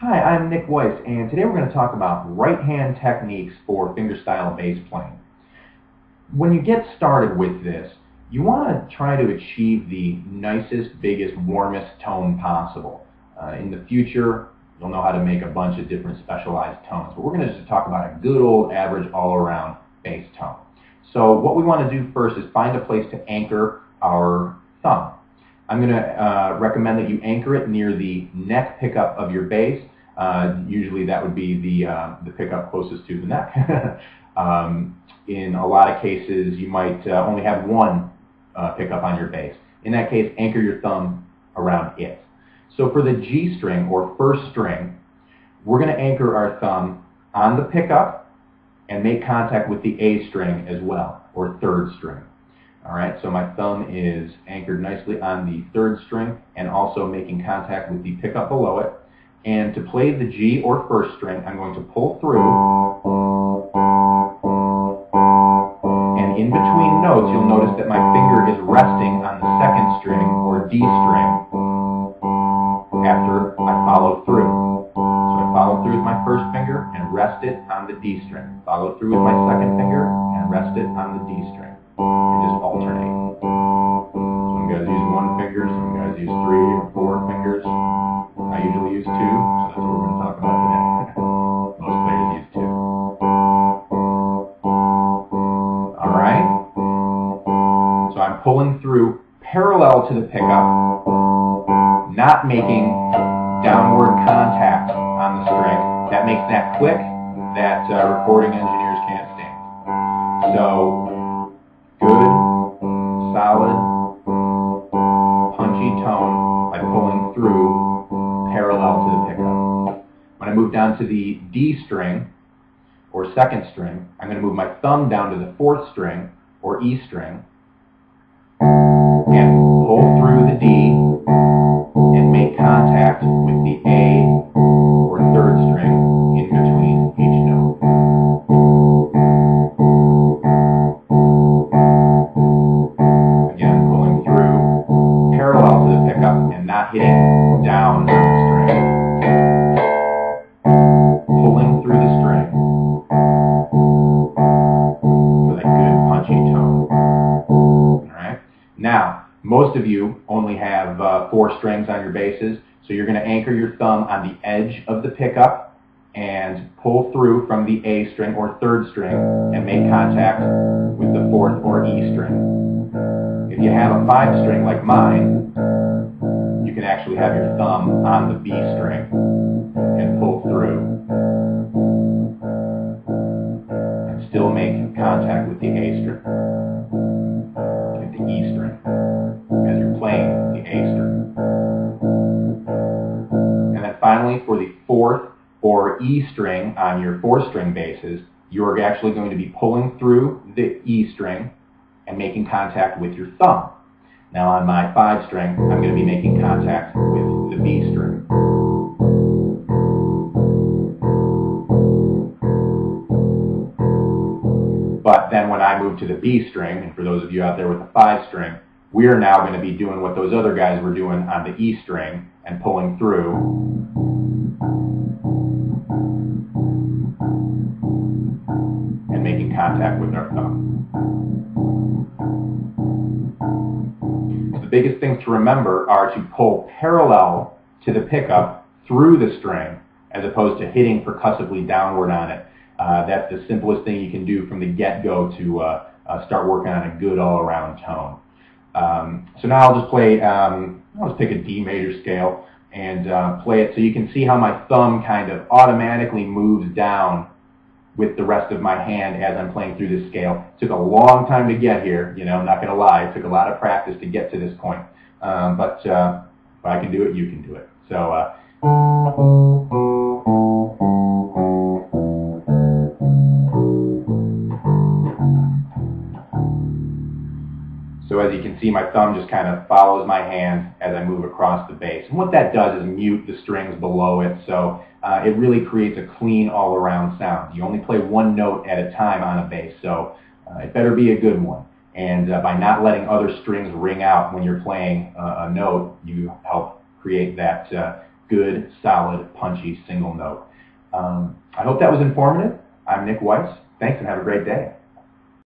Hi, I'm Nick Weiss, and today we're going to talk about right-hand techniques for fingerstyle bass playing. When you get started with this, you want to try to achieve the nicest, biggest, warmest tone possible. In the future, you'll know how to make a bunch of different specialized tones, but we're going to just talk about a good old average all-around bass tone. So what we want to do first is find a place to anchor our thumb. I'm going to recommend that you anchor it near the neck pickup of your bass. Usually that would be the pickup closest to the neck. In a lot of cases, you might only have one pickup on your bass. In that case, anchor your thumb around it. So for the G string, or first string, we're going to anchor our thumb on the pickup and make contact with the A string as well, or third string. All right, so my thumb is anchored nicely on the third string and also making contact with the pickup below it. And to play the G or first string, I'm going to pull through, and in between notes, you'll notice that my finger is resting on the second string or D string after I follow through. So I follow through with my first finger and rest it on the D string. Follow through with my second finger and rest it on the D string. And just alternate. Some guys use one finger, some guys use 3 or 4 fingers. I usually use 2, so that's what we're going to talk about today. Most players use 2. Alright. So I'm pulling through parallel to the pickup, not making downward contact on the string. That makes that click that recording engineers can't stand. So, good, solid, punchy tone by pulling through parallel to the pickup. When I move down to the D string, or second string, I'm going to move my thumb down to the fourth string, or E string, and pull through the D and make contact with the A or third string in between each note. Again, pulling through parallel to the pickup and not hitting down on the string. Pulling through the string for that good punchy tone. Alright? Now, most of you only have 4 strings on your basses, so you're going to anchor your thumb on the edge of the pickup and pull through from the A string or third string and make contact with the fourth or E string. If you have a 5 string like mine, you can actually have your thumb on the B string and pull through and still make contact with the A string and the E string as you're playing the A string. And then finally, for the fourth or E string on your 4-string basses, you're actually going to be pulling through the E string and making contact with your thumb. Now on my 5-string, I'm going to be making contact with the B string. But then when I move to the B string, and for those of you out there with a 5-string, we are now going to be doing what those other guys were doing on the E string and pulling through and making contact with our thumb. The biggest things to remember are to pull parallel to the pickup through the string as opposed to hitting percussively downward on it. That's the simplest thing you can do from the get-go to start working on a good all-around tone. So now I'll just play, I'll just pick a D major scale and play it so you can see how my thumb kind of automatically moves down with the rest of my hand as I'm playing through this scale. It took a long time to get here, you know, I'm not going to lie. It took a lot of practice to get to this point. But if I can do it, you can do it. So, So as you can see, my thumb just kind of follows my hand as I move across the bass. And what that does is mute the strings below it, so it really creates a clean all-around sound. You only play one note at a time on a bass, so it better be a good one. And by not letting other strings ring out when you're playing a note, you help create that good, solid, punchy single note. I hope that was informative. I'm Nick Weiss. Thanks and have a great day.